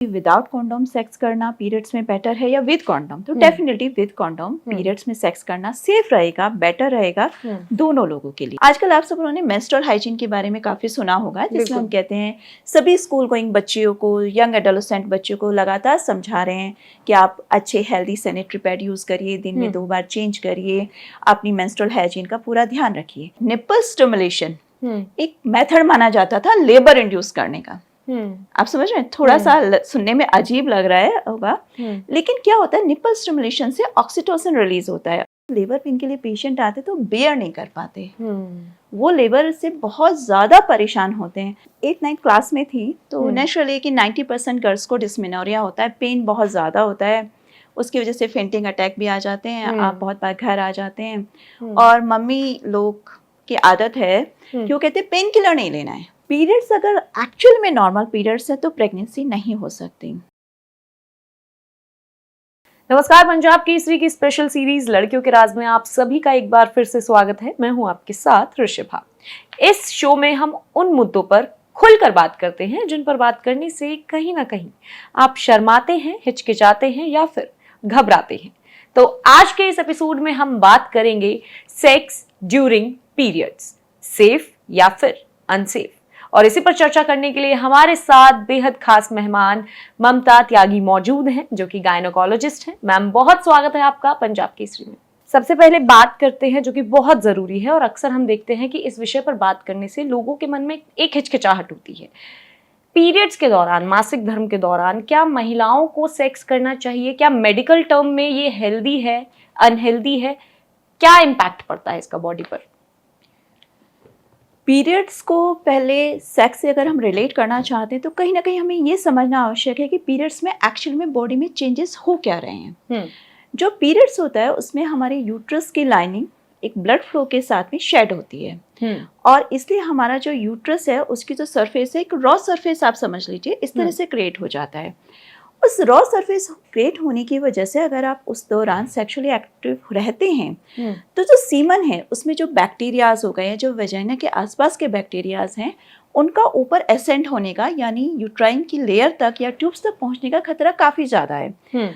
Without condom sex करना periods में better है या विद कॉन्डोम, तो डेफिनेटली विद कॉन्डोम पीरियड्स में सेक्स करना सेफ रहेगा, बेटर रहेगा दोनों लोगों के लिए। आजकल आप सब लोगों ने मेंस्ट्रुअल हाइजीन के बारे में काफी सुना होगा, जिसमें हम कहते हैं सभी स्कूल गोइंग बच्चियों को, यंग एडोलेसेंट बच्चों को लगातार समझा रहे हैं कि आप अच्छे हेल्दी सैनिटरी पैड यूज करिए, दिन में 2 बार चेंज करिए, अपनी मेंस्ट्रुअल हाइजीन का पूरा ध्यान रखिए। निपल स्टिमुलेशन एक मेथड माना जाता था लेबर इंड्यूस करने का। आप समझ रहे हैं, थोड़ा सा सुनने में अजीब लग रहा है होगा, लेकिन क्या होता है, निपल स्टिमुलेशन से ऑक्सीटोसिन रिलीज होता है। लेबर पेन के लिए पेशेंट आते तो बेयर नहीं कर पाते, वो लेबर से बहुत ज्यादा परेशान होते हैं। 8th-9th क्लास में थी तो नेचुरली कि 90% गर्ल्स को डिस्मेनोरिया होता है, पेन बहुत ज्यादा होता है, उसकी वजह से फेंटिंग अटैक भी आ जाते हैं, आप बहुत बार घर आ जाते हैं और मम्मी लोग की आदत है कि वो कहते हैं पेन किलर नहीं लेना है। पीरियड्स अगर एक्चुअल में नॉर्मल पीरियड्स है तो प्रेगनेंसी नहीं हो सकती। नमस्कार, पंजाब केसरी की स्पेशल सीरीज लड़कियों के राज में आप सभी का एक बार फिर से स्वागत है। मैं हूं आपके साथ ऋषिभा। इस शो में हम उन मुद्दों पर खुलकर बात करते हैं जिन पर बात करने से कहीं ना कहीं आप शर्माते हैं, हिचकिचाते हैं या फिर घबराते हैं। तो आज के इस एपिसोड में हम बात करेंगे सेक्स ड्यूरिंग पीरियड्स, सेफ या फिर अनसेफ। और इसी पर चर्चा करने के लिए हमारे साथ बेहद खास मेहमान ममता त्यागी मौजूद हैं, जो कि गायनोकोलॉजिस्ट हैं। मैम, बहुत स्वागत है आपका पंजाब केसरी में। सबसे पहले बात करते हैं जो कि बहुत जरूरी है और अक्सर हम देखते हैं कि इस विषय पर बात करने से लोगों के मन में एक हिचकिचाहट होती है। पीरियड्स के दौरान, मासिक धर्म के दौरान क्या महिलाओं को सेक्स करना चाहिए? क्या मेडिकल टर्म में ये हेल्दी है, अनहेल्दी है? क्या इम्पैक्ट पड़ता है इसका बॉडी पर? पीरियड्स को पहले सेक्स से अगर हम रिलेट करना चाहते हैं तो कहीं ना कहीं हमें ये समझना आवश्यक है कि पीरियड्स में एक्चुअल में बॉडी में चेंजेस हो क्या रहे हैं। जो पीरियड्स होता है उसमें हमारे यूट्रस की लाइनिंग एक ब्लड फ्लो के साथ में शेड होती है और इसलिए हमारा जो यूट्रस है उसकी जो सरफेस है एक रॉ सरफेस आप समझ लीजिए, इस तरह से क्रिएट हो जाता है। उस रॉ सरफेस क्रिएट होने की वजह से अगर आप उस दौरान सेक्सुअली एक्टिव रहते हैं तो जो सीमन है उसमें जो बैक्टीरियाज हो गए हैं, जो वेजाइना के आसपास के बैक्टीरियाज हैं, उनका ऊपर एसेंट होने का यानी यूट्राइन की लेयर तक या ट्यूब्स तक पहुंचने का खतरा काफी ज्यादा है।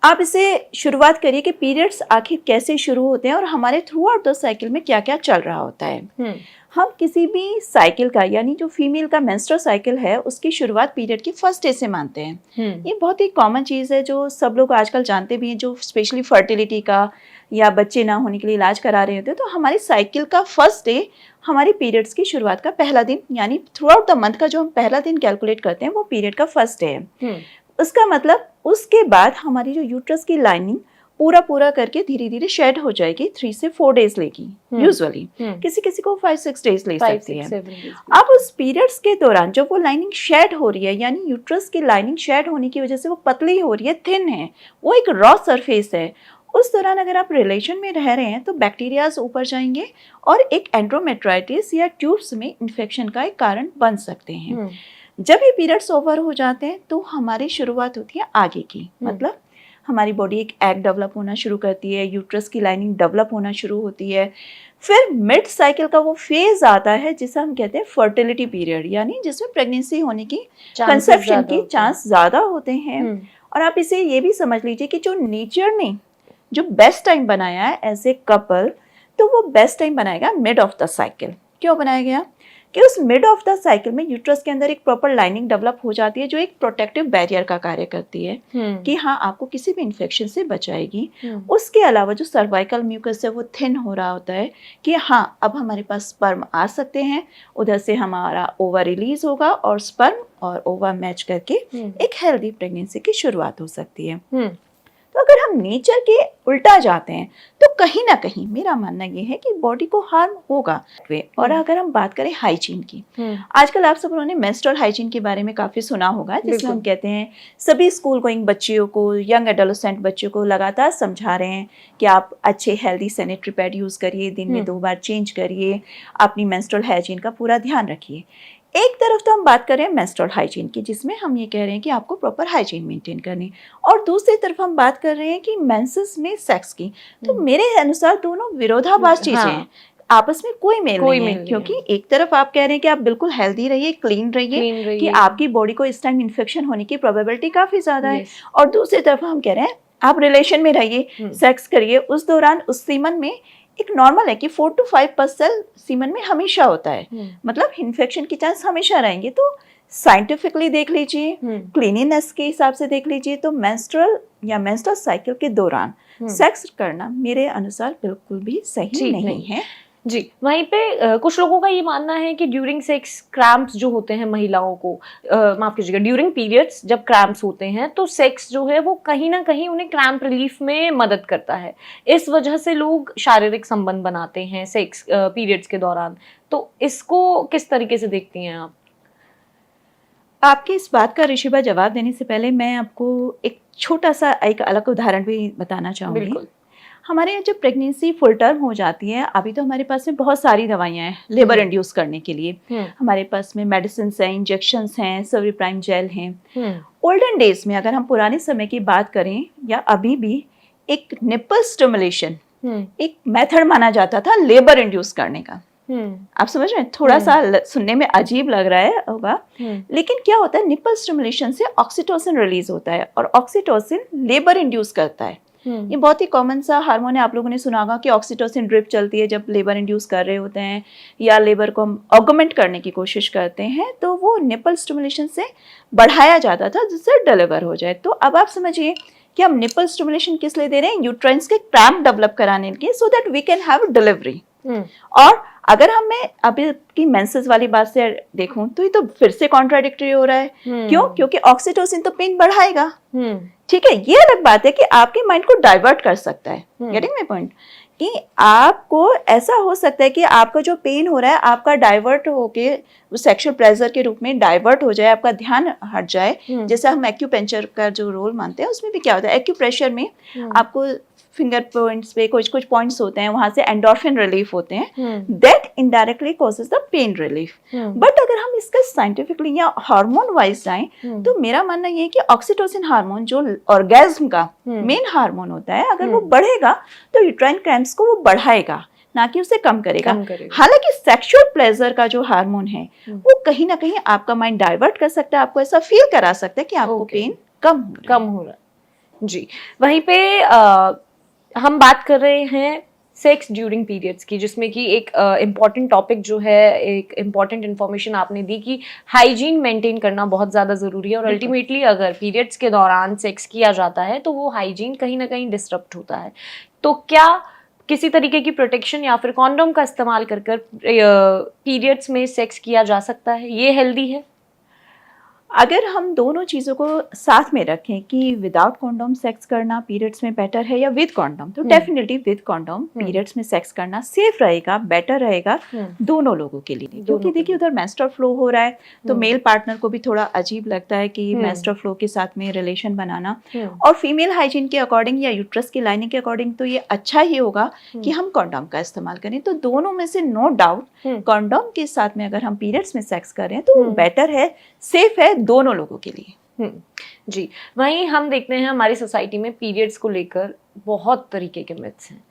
आप इसे शुरुआत करिए कि पीरियड्स आखिर कैसे शुरू होते हैं और हमारे थ्रू आउट द साइकिल में क्या क्या चल रहा होता है। हम किसी भी साइकिल का यानी जो फीमेल का मेंस्ट्रुअल साइकिल है उसकी शुरुआत पीरियड की फर्स्ट डे से मानते हैं। ये बहुत ही कॉमन चीज़ है जो सब लोग आजकल जानते भी हैं, जो स्पेशली फर्टिलिटी का या बच्चे ना होने के लिए इलाज करा रहे होते हैं। तो हमारी साइकिल का फर्स्ट डे हमारी पीरियड्स की शुरुआत का पहला दिन यानी थ्रू आउट द मंथ का जो हम पहला दिन कैलकुलेट करते हैं वो पीरियड का फर्स्ट डे है। उसका मतलब उसके बाद हमारी जो यूट्रस की लाइनिंग पूरा करके धीरे धीरे शेड हो जाएगी। 3 से 4 डेज लेगी यूजुअली, किसी किसी को 5-6 डेज ले सकती है। अब उस पीरियड्स के दौरान जब वो लाइनिंग शेड हो रही है यानी यूट्रस की लाइनिंग शेड होने की वजह से वो पतली हो रही है, थिन है, वो एक रॉ सरफेस है, उस दौरान अगर आप रिलेशन में रह रहे हैं तो बैक्टीरियाज ऊपर जाएंगे और एक एंड्रोमेट्राइटिस या ट्यूब्स में इन्फेक्शन का एक कारण बन सकते हैं। जब ये पीरियड्स ओवर हो जाते हैं तो हमारी शुरुआत होती है आगे की, मतलब हमारी बॉडी एक एग डेवलप होना शुरू करती है, यूट्रस की लाइनिंग डेवलप होना शुरू होती है। फिर मिड साइकिल का वो फेज आता है जिसे हम कहते हैं फर्टिलिटी पीरियड, यानी जिसमें प्रेगनेंसी होने की, कंसेप्शन की चांस ज़्यादा होते हैं। और आप इसे ये भी समझ लीजिए कि जो नेचर ने जो बेस्ट टाइम बनाया है एज ए कपल, तो वो बेस्ट टाइम बनाएगा मिड ऑफ द साइकिल। क्यों बनाया गया कि उस मिड ऑफ द साइकिल में यूट्रस के अंदर एक प्रॉपर लाइनिंग डेवलप हो जाती है जो एक प्रोटेक्टिव बैरियर का कार्य करती है कि हाँ आपको किसी भी इन्फेक्शन से बचाएगी। उसके अलावा जो सर्वाइकल म्यूकस है वो थिन हो रहा होता है कि हाँ अब हमारे पास स्पर्म आ सकते हैं, उधर से हमारा ओवर रिलीज होगा और स्पर्म और ओवर मैच करके एक हेल्दी प्रेगनेंसी की शुरुआत हो सकती है। तो अगर हम नेचर के उल्टा जाते हैं तो कहीं ना कहीं मेरा मानना ये है कि बॉडी को हार्म होगा। और अगर हम बात करें हाइजीन की, आजकल आप सब लोगों ने मेंस्ट्रुअल हाइजीन के बारे में काफी सुना होगा, जिसमें हम कहते हैं सभी स्कूल गोइंग बच्चियों को, यंग एडोलेसेंट बच्चों को लगातार समझा रहे हैं कि आप अच्छे हेल्दी सैनिटरी पैड यूज करिए, दिन में 2 बार चेंज करिए, अपनी मेंस्ट्रुअल हाइजीन का पूरा ध्यान रखिए। एक तरफ तो हम बात कर रहे हैं मेंस्ट्रुअल हाइजीन की, जिसमें हम ये कह रहे हैं कि आपको प्रॉपर हाइजीन मेंटेन करनी, और दूसरी तरफ हम बात कर रहे हैं कि मेंसेस में सेक्स की। तो मेरे अनुसार दोनों विरोधाभास चीजें हैं। आपस में कोई मेल नहीं है, क्योंकि एक तरफ आप कह रहे हैं कि आप बिल्कुल हेल्दी रहिए, क्लीन रहिए, कि आपकी बॉडी को इस टाइम इन्फेक्शन होने की प्रोबेबिलिटी काफी ज्यादा है, और दूसरी तरफ हम कह रहे हैं आप रिलेशन में रहिए, सेक्स करिए, उस दौरान उस सीमन में एक नॉर्मल है कि 4 to 5% सीमन में हमेशा होता है, मतलब इन्फेक्शन की चांस हमेशा रहेंगे। तो साइंटिफिकली देख लीजिए, क्लीनिनेस के हिसाब से देख लीजिए, तो मेंस्ट्रुअल या मेंस्ट्रुअल साइकिल के दौरान सेक्स करना मेरे अनुसार बिल्कुल भी सही नहीं है जी। वहीं पे कुछ लोगों का ये मानना है कि ड्यूरिंग सेक्स क्रैम्प्स जो होते हैं महिलाओं को, माफ कीजिएगा, ड्यूरिंग पीरियड्स जब क्रैम्प्स होते हैं तो सेक्स जो है वो कहीं ना कहीं उन्हें क्रैम्प रिलीफ में मदद करता है। इस वजह से लोग शारीरिक संबंध बनाते हैं सेक्स पीरियड्स के दौरान। तो इसको किस तरीके से देखती हैं आप? आपकी इस बात का ऋषिभा जवाब देने से पहले मैं आपको एक छोटा सा एक अलग उदाहरण भी बताना चाहूँगी। बिल्कुल। हमारे यहाँ जब प्रेगनेंसी फुल टर्म हो जाती है, अभी तो हमारे पास में बहुत सारी दवाइयाँ हैं लेबर इंड्यूस करने के लिए। हमारे पास में मेडिसिन हैं, इंजेक्शंस हैं, सवरीप्राइम जेल हैं। ओल्डन डेज में अगर हम पुराने समय की बात करें या अभी भी, एक निपल स्टिमुलेशन एक मेथड माना जाता था लेबर इंड्यूस करने का। आप समझ रहे हैं, थोड़ा सा सुनने में अजीब लग रहा है होगा, लेकिन क्या होता है, निपल स्टिमुलेशन से ऑक्सीटोसिन रिलीज होता है और ऑक्सीटोसिन लेबर इंड्यूस करता है। ये बहुत ही कॉमन सा हार्मोन है, आप लोगों ने सुना होगा कि ऑक्सीटोसिन ड्रिप चलती है जब लेबर इंड्यूस कर रहे होते हैं या लेबर को हम ऑगमेंट करने की कोशिश करते हैं, तो वो निपल स्टिमुलेशन से बढ़ाया जाता था जिससे डिलीवर हो जाए। तो अब आप समझिए कि हम निपल स्टिमुलेशन किस लिए दे रहे हैं, यूट्राइन्स के क्रैम्प डेवलप कराने के लिए, so that we can have delivery. और अगर मैं अभी की मेंसेस वाली बात से देखूं तो ये तो फिर से कॉन्ट्राडिक्टरी हो रहा है। क्यों? क्योंकि ऑक्सीटोसिन तो पेन बढ़ाएगा, ठीक है, ये अलग बात है कि आपके माइंड को डाइवर्ट कर सकता है। Getting my point? कि आपको ऐसा हो सकता है कि आपका जो पेन हो रहा है आपका डाइवर्ट होके सेक्सुअल प्लेजर के रूप में डाइवर्ट हो जाए, आपका ध्यान हट जाए। जैसे हम एक्यूपेंचर का जो रोल मानते हैं, उसमें भी क्या होता है, एक्यूप्रेशर में आपको फिंगर पॉइंट्स पे कुछ कुछ पॉइंट्स होते हैं, वहां से एंडोर्फिन रिलीफ होते हैं, that indirectly causes the pain relief. But अगर हम इसका साइंटिफिकली या हार्मोन वाइज जाएं, तो मेरा मानना ये है कि ऑक्सीटोसिन हार्मोन जो ऑर्गेज्म का मेन हार्मोन होता है, अगर वो बढ़ेगा तो यूट्राइन क्रैम्प्स को वो बढ़ाएगा, ना कि उसे कम करेगा। हालांकि सेक्सुअल प्लेजर का जो हार्मोन है वो कहीं ना कहीं आपका माइंड डाइवर्ट कर सकता है, आपको ऐसा फील करा सकता है कि आपको पेन कम हो रहा है। जी। वहीं पे हम बात कर रहे हैं सेक्स ड्यूरिंग पीरियड्स की, जिसमें कि एक इम्पॉर्टेंट टॉपिक जो है, एक इम्पॉर्टेंट इन्फॉर्मेशन आपने दी कि हाइजीन मेंटेन करना बहुत ज़्यादा ज़रूरी है, और अल्टीमेटली अगर पीरियड्स के दौरान सेक्स किया जाता है तो वो हाइजीन कहीं ना कहीं डिस्टर्ब होता है। तो क्या किसी तरीके की प्रोटेक्शन या फिर कॉन्डोम का इस्तेमाल कर पीरियड्स में सेक्स किया जा सकता है? ये हेल्दी है? अगर हम दोनों चीज़ों को साथ में रखें कि विदाउट कॉन्डोम सेक्स करना पीरियड्स में बेटर है या विद कॉन्डोम, तो डेफिनेटली विद कॉन्डोम पीरियड्स में सेक्स करना सेफ रहेगा, बेटर रहेगा दोनों लोगों के लिए। क्योंकि देखिए उधर मेंस्ट्रुअल फ्लो हो रहा है तो मेल पार्टनर को भी थोड़ा अजीब लगता है कि मेंस्ट्रुअल फ्लो के साथ में रिलेशन बनाना, और फीमेल हाइजीन के अकॉर्डिंग या यूट्रस की लाइनिंग के अकॉर्डिंग तो ये अच्छा ही होगा कि हम कॉन्डोम का इस्तेमाल करें। तो दोनों में से नो डाउट कॉन्डोम के साथ में अगर हम पीरियड्स में सेक्स करें तो बेटर है, सेफ है दोनों लोगों के लिए। जी। वहीं हम देखते हैं हमारी सोसाइटी में पीरियड्स को लेकर बहुत तरीके के मिथ्स हैं।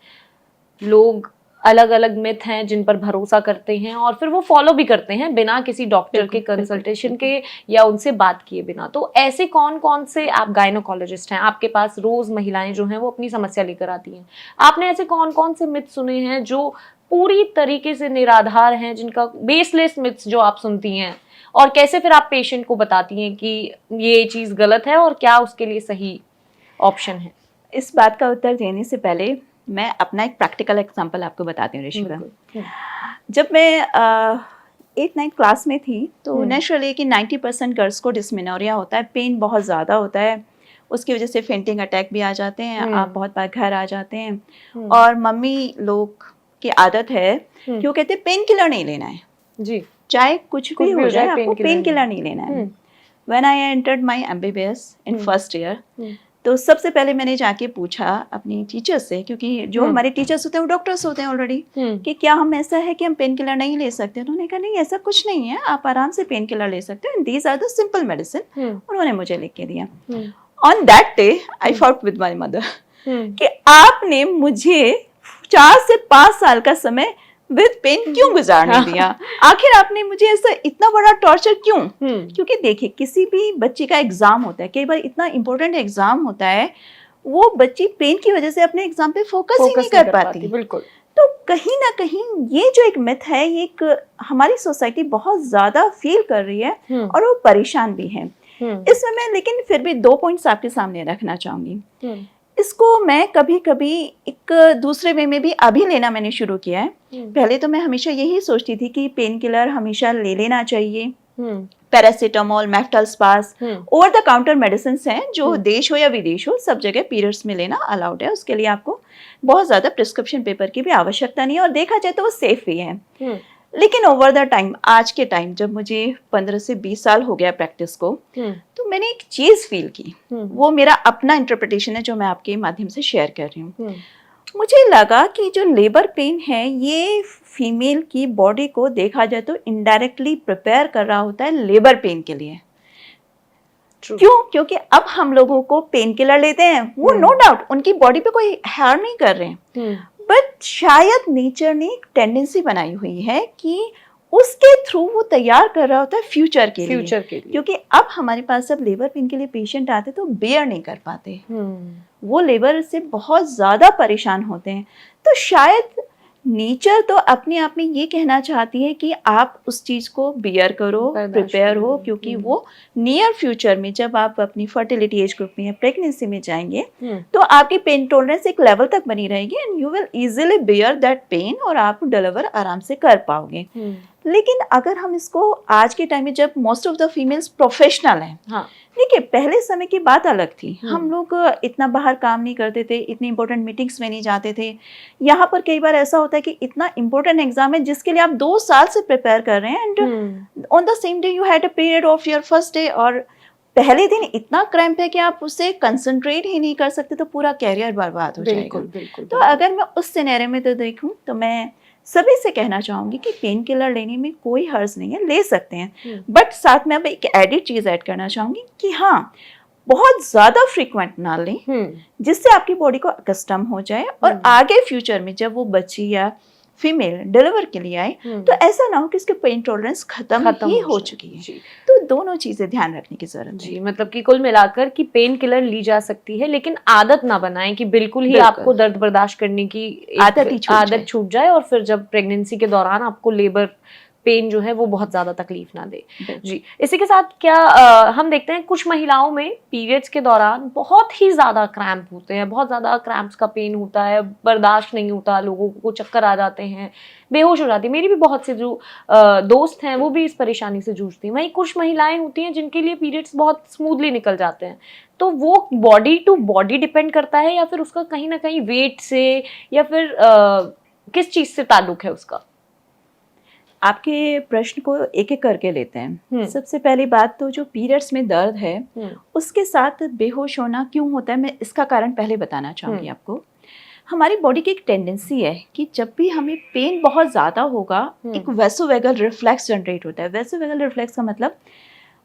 लोग अलग अलग मिथ हैं जिन पर भरोसा करते हैं और फिर वो फॉलो भी करते हैं बिना किसी डॉक्टर के कंसल्टेशन के या उनसे बात किए बिना। तो ऐसे कौन कौन से, आप गायनोकोलॉजिस्ट हैं, आपके पास रोज महिलाएं जो हैं वो अपनी समस्या लेकर आती हैं, आपने ऐसे कौन कौन से मिथ सुने हैं जो पूरी तरीके से निराधार हैं, जिनका बेसलेस मिथ्स जो आप सुनती हैं, और कैसे फिर आप पेशेंट को बताती हैं कि ये चीज़ गलत है और क्या उसके लिए सही ऑप्शन है? इस बात का उत्तर देने से पहले मैं अपना एक प्रैक्टिकल एग्जांपल आपको बताती हूँ ऋषिका। जब मैं 8th-9th क्लास में थी तो नेचुरली कि 90% गर्ल्स को डिस्मेनोरिया होता है, पेन बहुत ज़्यादा होता है, उसकी वजह से फेंटिंग अटैक भी आ जाते हैं, आप बहुत बार घर आ जाते हैं और मम्मी लोग की आदत है कि वो कहते हैं पेन किलर नहीं लेना है जी, चाहे कुछ भी हो जाए आपको पेन किलर नहीं लेना है। When I entered my MBBS in first year, तो सबसे पहले मैंने जाके पूछा अपनी टीचर से, क्योंकि जो हमारे टीचर्स होते हैं वो डॉक्टर्स होते हैं ऑलरेडी, कि क्या हम ऐसा है कि हम पेन किलर नहीं ले सकते। उन्होंने कहा नहीं ऐसा कुछ नहीं है, आप आराम से पेन किलर ले सकते हो, these are the simple medicine. उन्होंने मुझे लिख के दिया। On that day I fought with my mother कि आपने मुझे 4 से 5 साल का समय विद पेन क्यों गुजारने दिया? आखिर आपने मुझे ऐसा इतना बड़ा टॉर्चर क्यों? क्योंकि देखिए, किसी भी बच्ची का एग्जाम होता है, कई बार इतना इंपॉर्टेंट एग्जाम होता है, वो बच्ची पेन की वजह से अपने एग्जाम पे फोकस ही नहीं कर पाती। बिल्कुल। तो कहीं ना कहीं ये जो एक मिथ है, ये एक हमारी सोसाइटी बहुत ज्यादा फील कर रही है और वो परेशान भी है। इसमें मैं लेकिन फिर भी 2 पॉइंट्स आपके सामने रखना चाहूंगी। इसको मैं कभी कभी एक दूसरे वे में भी अभी लेना मैंने शुरू किया है। पहले तो मैं हमेशा यही सोचती थी कि पेन किलर हमेशा ले लेना चाहिए, paracetamol, Meftal Spas, over the counter medicine हैं जो देश हो या विदेश हो, सब जगह पीरियड्स में लेना अलाउड है। उसके लिए आपको बहुत ज्यादा प्रिस्क्रिप्शन पेपर की भी आवश्यकता नहीं है, और देखा जाए तो वो सेफ भी है। लेकिन ओवर द टाइम, आज के टाइम जब मुझे 15 से 20 साल हो गया प्रैक्टिस को, तो मैंने एक चीज फील की, वो मेरा अपना इंटरप्रिटेशन है जो मैं आपके माध्यम से शेयर कर रही हूँ। मुझे लगा कि जो लेबर पेन है, ये फीमेल की बॉडी को देखा जाए तो इनडायरेक्टली प्रिपेयर कर रहा होता है लेबर पेन के लिए। क्यों? क्योंकि अब हम लोगों को पेन किलर लेते हैं, वो नो डाउट उनकी बॉडी पे कोई हार्म नहीं कर रहे हैं, बट शायद नेचर ने एक टेंडेंसी बनाई हुई है कि उसके थ्रू वो तैयार कर रहा होता है फ्यूचर के लिए। क्योंकि अब हमारे पास जब लेबर पेन के लिए पेशेंट आते तो बेयर नहीं कर पाते, वो लेबर से बहुत ज्यादा परेशान होते हैं। तो शायद नेचर तो अपने आप में ये कहना चाहती है कि आप उस चीज को बियर करो, प्रिपेयर हो, क्योंकि वो नियर फ्यूचर में जब आप अपनी फर्टिलिटी एज ग्रुप में या प्रेगनेंसी में जाएंगे तो आपकी पेन टॉलरेंस एक लेवल तक बनी रहेगी and you will easily bear that pain, और आप डिलीवर आराम से कर पाओगे। लेकिन अगर हम इसको आज के टाइम में, जब most of the females professional हैं, देखिए पहले समय की बात अलग थी, हम लोग इतना बाहर काम नहीं करते थे, इतनी इंपॉर्टेंट मीटिंग्स में नहीं जाते थे। यहाँ पर कई बार ऐसा होता है कि इतना इंपॉर्टेंट एग्जाम है जिसके लिए आप 2 साल से प्रिपेयर कर रहे हैं, and on the same day you had a period of your first day, और पहले दिन इतना क्रैम्प है कि आप उससे कंसंट्रेट ही नहीं कर सकते, तो पूरा कैरियर बर्बाद हो जाएगा। तो अगर मैं उस सिनेरियो में तो देखूं, तो मैं सभी से कहना चाहूंगी कि पेन किलर लेने में कोई हर्ज नहीं है, ले सकते हैं, बट साथ में अब एक एडिड चीज ऐड करना चाहूंगी कि हाँ, बहुत ज्यादा फ्रीक्वेंट ना लें, जिससे आपकी बॉडी को कस्टम हो जाए, और आगे फ्यूचर में जब वो बच्ची या फीमेल डिलीवर के लिए आए तो ऐसा ना हो कि उसके पेन टॉलरेंस खत्म ही हो चुकी है। तो दोनों चीजें ध्यान रखने की जरूरत है। मतलब कि कुल मिलाकर कि पेन किलर ली जा सकती है, लेकिन आदत ना बनाएं कि बिल्कुल ही आपको दर्द बर्दाश्त करने की आदत छूट जाए, और फिर जब प्रेगनेंसी के दौरान आपको लेबर पेन जो है वो बहुत ज्यादा तकलीफ ना दे। जी, इसी के साथ क्या हम देखते हैं कुछ महिलाओं में पीरियड्स के दौरान बहुत ही ज्यादा क्रैम्प होते हैं, बहुत ज्यादा क्रैम्प्स का पेन होता है, बर्दाश्त नहीं होता, लोगों को चक्कर आ जाते हैं, बेहोश हो जाती है। मेरी भी बहुत से जो दोस्त हैं वो भी इस परेशानी से जूझती हैं। वहीं कुछ महिलाएं होती हैं जिनके लिए पीरियड्स बहुत स्मूथली निकल जाते हैं। तो वो बॉडी टू बॉडी डिपेंड करता है, या फिर उसका कहीं ना कहीं वेट से, या फिर किस चीज से ताल्लुक है उसका? आपके प्रश्न को एक एक करके लेते हैं। सबसे पहली बात तो जो पीरियड्स में दर्द है उसके साथ बेहोश होना क्यों होता है, मैं इसका कारण पहले बताना चाहूंगी आपको। हमारी बॉडी की एक टेंडेंसी है कि जब भी हमें पेन बहुत ज्यादा होगा, एक वैसोवेगल रिफ्लेक्स जनरेट होता है। वैसोवेगल रिफ्लेक्स का मतलब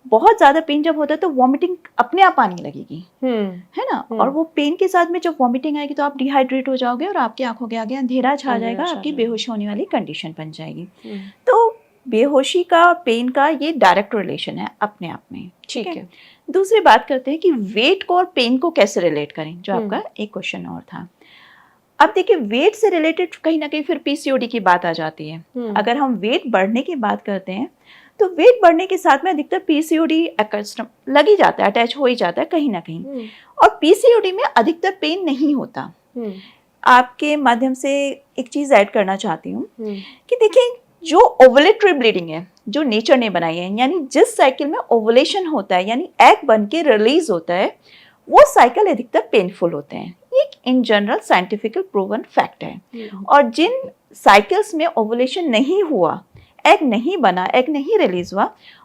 बहुत ज्यादा पेन जब होता है तो वॉमिटिंग अपने आप आने लगेगी, है ना, और वो पेन के साथ में जब वॉमिटिंग आएगी तो आप डिहाइड्रेट हो जाओगे और आपकी आंखों के आगे अंधेरा छा जाएगा, आपकी बेहोश होने वाली कंडीशन बन जाएगी। तो बेहोशी का पेन का ये डायरेक्ट रिलेशन है अपने आप में, ठीक है। दूसरी बात करते हैं कि वेट को और पेन को कैसे रिलेट करें, जो आपका एक क्वेश्चन और था। अब देखिए, वेट से रिलेटेड कहीं ना कहीं फिर पीसीओडी की बात आ जाती है। अगर हम वेट बढ़ने की बात करते हैं तो वेट बढ़ने के साथ में अधिकतर पीसीओडी लग ही जाता है, अटैच हो ही जाता है कहीं ना कहीं, और पीसीओडी में अधिकतर पेन नहीं होता। आपके माध्यम से एक चीज ऐड करना चाहती हूँ कि देखिए, जो ओवुलेटरी ब्लीडिंग है जो नेचर ने बनाई है, यानी जिस साइकिल में ओवुलेशन होता है यानी एग बन के रिलीज होता है, वो साइकिल अधिकतर पेनफुल होते हैं। ये in general scientifical proven fact है। और जिन साइकिल्स में ओवुलेशन नहीं हुआ, एग नहीं बना, एग नहीं रिलीज हुआ,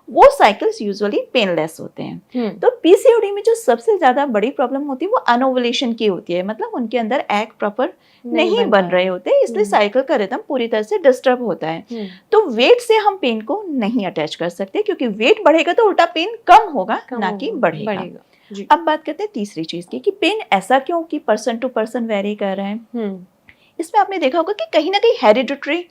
वो साइकिल्स यूजुअली पेनलेस होते हैं। तो पीसीओडी में जो सबसे ज्यादा बड़ी प्रॉब्लम होती है वो अनओवुलेशन की होती है, मतलब उनके अंदर एग प्रॉपर नहीं बन रहे होते, इसलिए साइकिल का रिदम पूरी तरह से डिस्टर्ब होता है। तो वेट से हम पेन को नहीं अटैच कर सकते, क्योंकि वेट बढ़ेगा तो उल्टा पेन कम होगा, ना कि बढ़ेगा। अब बात करते हैं तीसरी चीज की कि पेन ऐसा क्यों कि पर्सन टू पर्सन वेरी कर रहे हैं। इसमें आपने देखा होगा कि कहीं ना कहीं हेरिडिटरी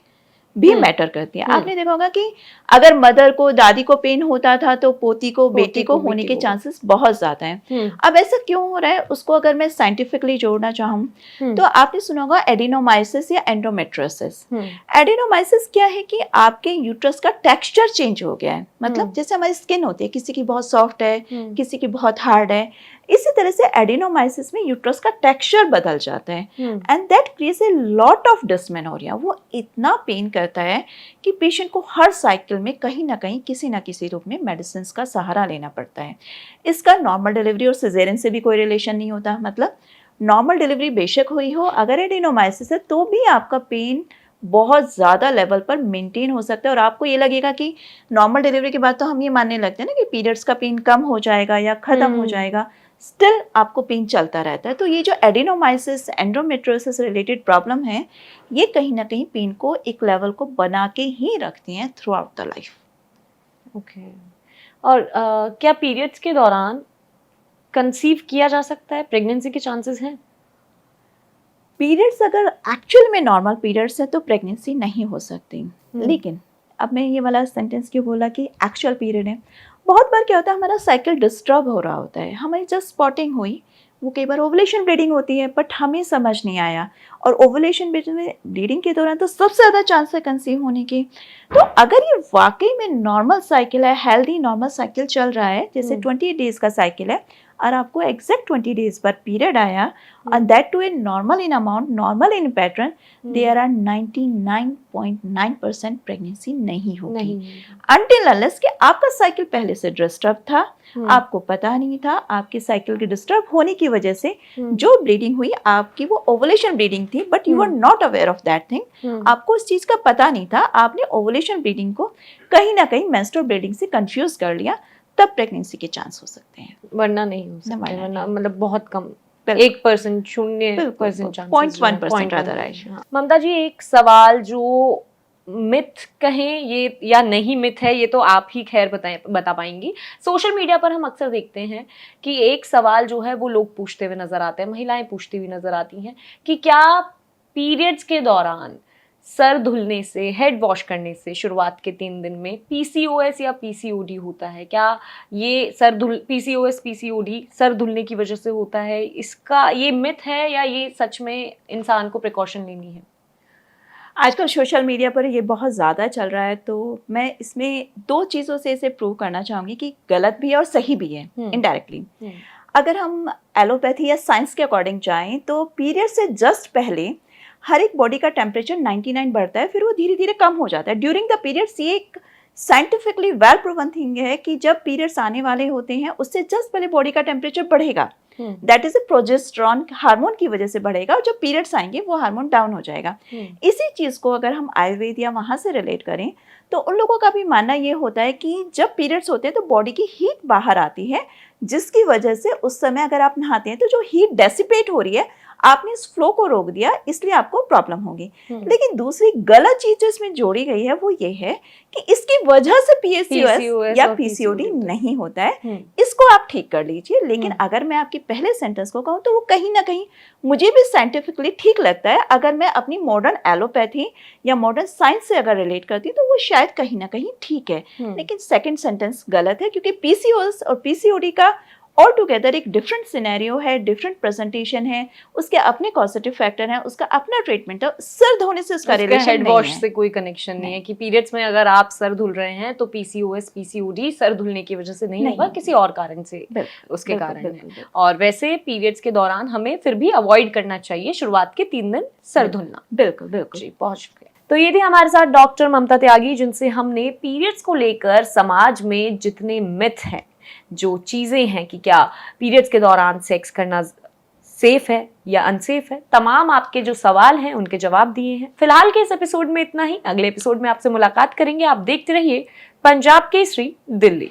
भी मैटर करती है। आपने देखा होगा कि अगर मदर को, दादी को पेन होता था तो पोती को, बेटी को होने के चांसेस बहुत ज्यादा हैं। अब ऐसा क्यों हो रहा है, उसको अगर मैं साइंटिफिकली जोड़ना चाहूँ तो आपने सुना होगा एडिनोमाइसिस या एंडोमेट्रियोसिस। एडिनोमाइसिस क्या है कि आपके यूट्रस का टेक्सचर चेंज हो गया है। मतलब जैसे हमारी स्किन होती है, किसी की बहुत सॉफ्ट है, किसी की बहुत हार्ड है, इसी तरह से एडिनोमाइसिस में यूट्रस का टेक्सचर बदल जाता है and that creates a lot of dysmenorrhea. वो इतना पेन करता है कि पेशेंट को हर साइकिल में कहीं ना कहीं किसी ना किसी रूप में मेडिसिन का सहारा लेना पड़ता है। इसका नॉर्मल डिलीवरी और सिजेरियन से भी कोई रिलेशन नहीं होता। मतलब नॉर्मल डिलीवरी बेशक हुई हो, अगर एडिनोमाइसिस है तो भी आपका पेन बहुत ज़्यादा लेवल पर मेंटेन हो सकता है और आपको ये लगेगा कि नॉर्मल डिलीवरी के बाद तो हम ये मानने लगते हैं ना कि पीरियड्स का पेन कम हो जाएगा या ख़त्म हो जाएगा, स्टिल आपको पेन चलता रहता है। तो ये जो एडिनोमाइसिस, एंडोमेट्रियोसिस रिलेटेड प्रॉब्लम है, ये कहीं ना कहीं पेन को एक लेवल को बना के ही रखती हैं through out the life. Okay. और क्या पीरियड्स के दौरान कंसीव किया जा सकता है? प्रेगनेंसी के चांसेस हैं? पीरियड्स अगर एक्चुअल में नॉर्मल पीरियड्स है तो प्रेगनेंसी नहीं हो सकती। लेकिन अब मैं ये वाला सेंटेंस क्यों बोला कि एक्चुअल पीरियड है, बहुत बार क्या होता है हमारा साइकिल डिस्टर्ब हो रहा होता है, हमारी जस्ट स्पॉटिंग हुई, वो कई बार ओवुलेशन ब्लीडिंग होती है बट हमें समझ नहीं आया, और ओवुलेशन ब्लीडिंग के दौरान तो सबसे ज़्यादा चांस है कंसीव होने की। तो अगर ये वाकई में नॉर्मल साइकिल है, हेल्दी नॉर्मल साइकिल चल रहा है, जैसे 28 डेज का साइकिल है और आपको एग्जैक्ट 20 डेज पर पीरियड आया and that too in normal in amount, normal in pattern, there are 99.9% pregnancy नहीं होगी until unless कि आपका साइकिल पहले से डिस्टर्ब था, आपको पता नहीं था, आपके साइकिल के डिस्टर्ब होने की वजह से जो ब्लीडिंग हुई आपकी वो ओवुलेशन ब्लीडिंग थी, but you are not aware of that thing. आपको उस चीज का पता नहीं था, आपने ओवुलेशन ब्लीडिंग को कहीं ना कहीं मेंस्ट्रुअल ब्लीडिंग से कंफ्यूज कर लिया, तब प्रेगनेंसी के चांस हो सकते हैं, वरना नहीं हो सकते। वरना मतलब बहुत कम, 1%, 0% चांस, 0.1% rather है। ममता जी, एक सवाल जो मिथ कहें ये या नहीं मिथ है, ये तो आप ही खैर बता पाएंगी। सोशल मीडिया पर हम अक्सर देखते हैं कि एक सवाल जो है वो लोग पूछते हुए नजर आते हैं, महिलाएं पूछती हुई नजर आती हैं कि क्या पीरियड्स के दौरान सर धुलने से, हेड वॉश करने से शुरुआत के 3 दिन में PCOS या PCOD होता है? क्या ये PCOS PCOD सर धुलने की वजह से होता है? इसका ये मिथ है या ये सच में इंसान को प्रिकॉशन लेनी है? आजकल सोशल मीडिया पर ये बहुत ज़्यादा चल रहा है, तो मैं इसमें 2 चीज़ों से इसे प्रूव करना चाहूँगी कि गलत भी है और सही भी है इनडायरेक्टली। अगर हम एलोपैथी या साइंस के अकॉर्डिंग जाएं तो पीरियड से जस्ट पहले हर एक बॉडी का टेम्परेचर 99 बढ़ता है, फिर वो धीरे धीरे कम हो जाता है ड्यूरिंग द पीरियड्स। ये एक साइंटिफिकली वेल प्रूवन थिंग है कि जब पीरियड्स आने वाले होते हैं उससे जस्ट पहले बॉडी का टेम्परेचर बढ़ेगा, that is a progesterone hormone की वजह से बढ़ेगा, और जब पीरियड्स आएंगे वो हार्मोन डाउन हो जाएगा। इसी चीज को अगर हम आयुर्वेद या वहां से रिलेट करें तो उन लोगों का भी मानना ये होता है कि जब पीरियड्स होते हैं तो बॉडी की हीट बाहर आती है, जिसकी वजह से उस समय अगर आप नहाते हैं तो जो हीट डेसिपेट हो रही है, आपने इस फ्लो को रोक दिया, इसलिए आपको प्रॉब्लम होगी। लेकिन दूसरी गलत चीज जो इसमें जोड़ी गई है वो ये है कि इसकी वजह से PCOS या PCOD नहीं होता है, इसको आप ठीक कर लीजिए। लेकिन अगर मैं आपकी पहले सेंटेंस को कहूँ तो वो कहीं ना कहीं मुझे भी साइंटिफिकली ठीक लगता है। अगर मैं अपनी मॉडर्न एलोपैथी या मॉडर्न साइंस से अगर रिलेट करती हूँ तो वो शायद कहीं ना कहीं ठीक है, लेकिन सेकेंड सेंटेंस गलत है, क्योंकि PCOS और PCOD का ऑल टुगेदर एक डिफरेंट सिनेरियो है, डिफरेंट प्रेजेंटेशन है, उसके अपने कॉजेटिव फैक्टर हैं, उसका अपना ट्रीटमेंट है। सर धोने से उसका रिलेशन हेड वॉश से कोई कनेक्शन नहीं है कि पीरियड्स में अगर आप सर धुल रहे हैं तो PCOS PCOD सर धुलने की वजह से नहीं होगा, किसी और कारण से उसके कारण है। और वैसे पीरियड्स के दौरान हमें फिर भी अवॉइड करना चाहिए शुरुआत के 3 दिन सर धुलना। बिल्कुल बिल्कुल जी, बहुत शुक्रिया। तो ये थी हमारे साथ डॉक्टर ममता त्यागी, जिनसे हमने पीरियड्स को लेकर समाज में जितने मिथ हैं, जो चीजें हैं कि क्या पीरियड्स के दौरान सेक्स करना सेफ है या अनसेफ है, तमाम आपके जो सवाल हैं उनके जवाब दिए हैं। फिलहाल के इस एपिसोड में इतना ही। अगले एपिसोड में आपसे मुलाकात करेंगे। आप देखते रहिए पंजाब केसरी दिल्ली।